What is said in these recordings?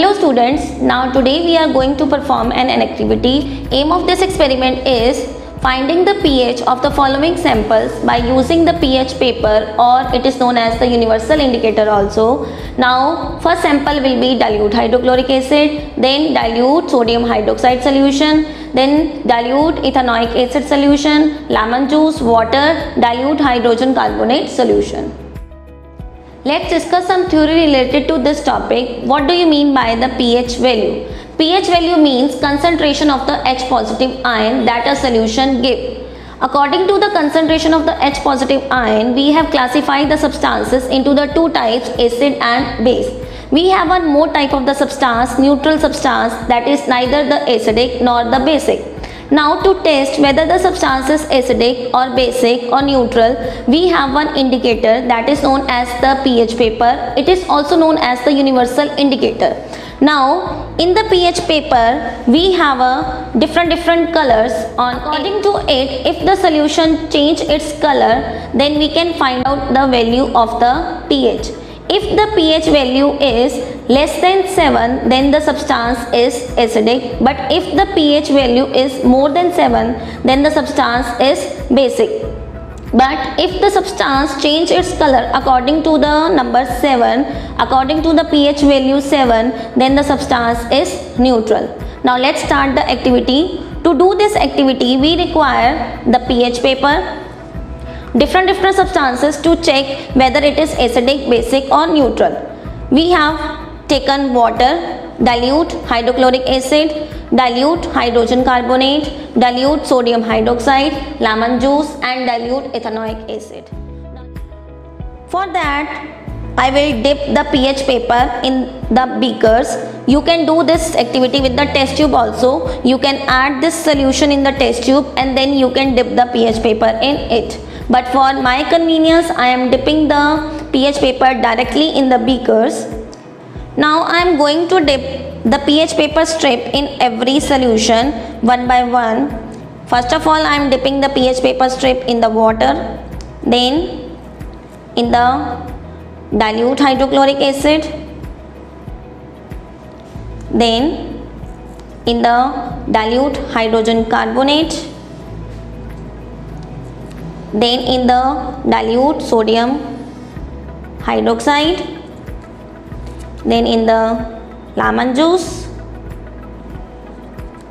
Hello students, now today we are going to perform an activity. Aim of this experiment is finding the pH of the following samples by using the pH paper, or it is known as the universal indicator also. Now first sample will be dilute hydrochloric acid, then dilute sodium hydroxide solution, then dilute ethanoic acid solution, lemon juice, water, dilute hydrogen carbonate solution. Let's discuss some theory related to this topic. What do you mean by the pH value? pH value means concentration of the H positive ion that a solution gives. According to the concentration of the H positive ion, we have classified the substances into the two types, acid and base. We have one more type of the substance, neutral substance, that is neither the acidic nor the basic. Now to test whether the substance is acidic or basic or neutral, we have one indicator that is known as the pH paper. It is also known as the universal indicator. Now in the pH paper we have a different colors. According to it, if the solution change its color, then we can find out the value of the pH. If the pH value is less than 7, then the substance is acidic, but if the pH value is more than 7, then the substance is basic. But if the substance change its color according to the number 7, according to the pH value 7, then the substance is neutral. Now let's start the activity. To do this activity, we require the pH paper, different substances to check whether it is acidic, basic or neutral. We have taken water, dilute hydrochloric acid, dilute hydrogen carbonate, dilute sodium hydroxide, lemon juice and dilute ethanoic acid. For that, I will dip the pH paper in the beakers. You can do this activity with the test tube also. You can add this solution in the test tube and then you can dip the pH paper in it. But for my convenience, I am dipping the pH paper directly in the beakers. Now I am going to dip the pH paper strip in every solution one by one. First of all, I am dipping the pH paper strip in the water, then in the dilute hydrochloric acid, then in the dilute hydrogen carbonate, then in the dilute sodium hydroxide, then in the lemon juice,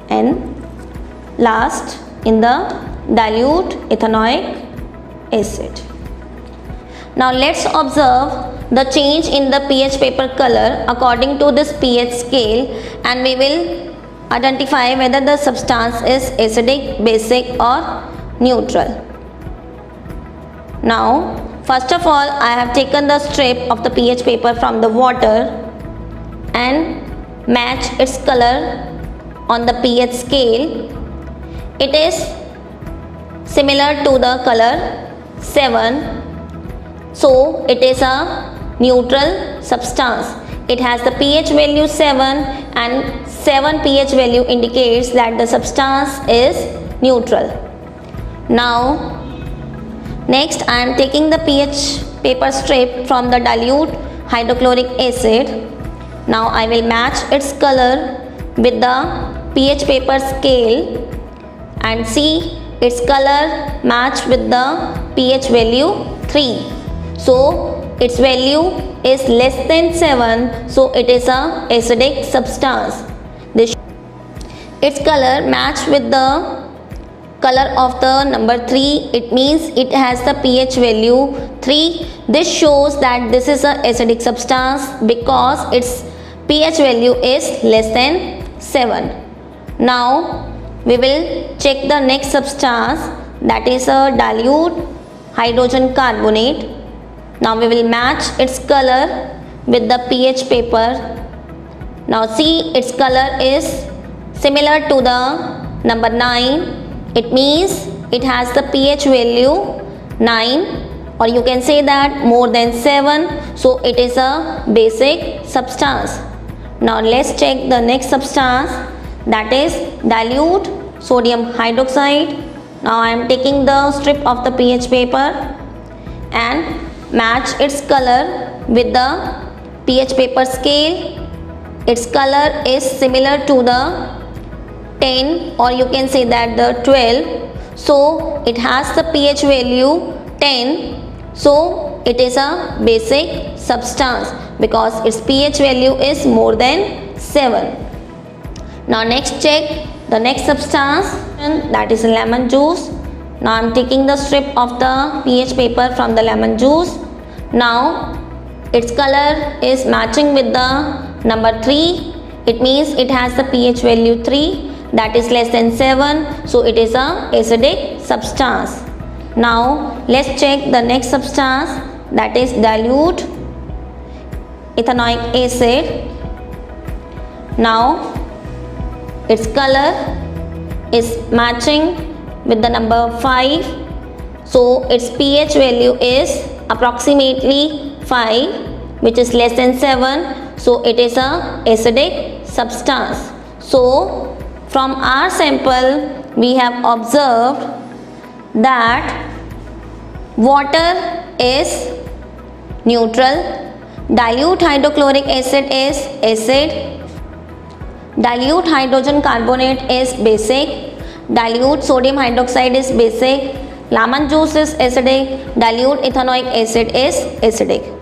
and last in the dilute ethanoic acid. Now let's observe the change in the pH paper color according to this pH scale, and we will identify whether the substance is acidic, basic or neutral. Now first of all, I have taken the strip of the pH paper from the water and match its color on the pH scale. It is similar to the color 7, so it is a neutral substance. It has the pH value 7 and 7 pH value indicates that the substance is neutral. Now next, I am taking the pH paper strip from the dilute hydrochloric acid. Now I will match its color with the pH paper scale and see its color match with the pH value 3. So its value is less than 7, so it is a acidic substance. Its color match with the color of the number 3, it means it has the pH value 3. This shows that this is a acidic substance because its pH value is less than 7. Now we will check the next substance, that is a dilute hydrogen carbonate. Now we will match its color with the pH paper. Now see, its color is similar to the number 9. It means it has the pH value 9, or you can say that more than 7, so it is a basic substance. Now let's check the next substance, that is dilute sodium hydroxide. Now I am taking the strip of the pH paper and match its color with the pH paper scale. its color is similar to the 10, or you can say that the 12. So it has the pH value 10. So it is a basic substance because its pH value is more than 7. Now next check the next substance, that is lemon juice. Now I am taking the strip of the pH paper from the lemon juice. Now its color is matching with the number 3. It means it has the pH value 3, that is less than 7. So it is a acidic substance. Now let's check the next substance, that is dilute ethanoic acid. Now its color is matching with the number 5. So its pH value is approximately 5, which is less than 7. So it is a acidic substance. So from our sample we have observed that water is neutral, dilute hydrochloric acid is acid, dilute hydrogen carbonate is basic, dilute sodium hydroxide is basic, lemon juice is acidic, dilute ethanoic acid is acidic.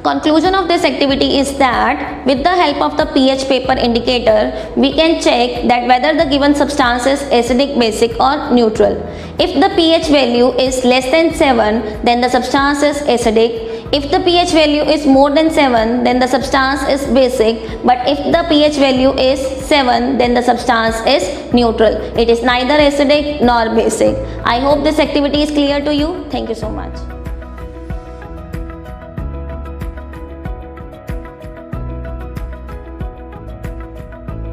Conclusion of this activity is that with the help of the pH paper indicator, we can check that whether the given substance is acidic, basic or neutral. If the pH value is less than 7, then the substance is acidic. If the pH value is more than 7, then the substance is basic. But if the pH value is 7, then the substance is neutral. It is neither acidic nor basic. I hope this activity is clear to you. Thank you so much.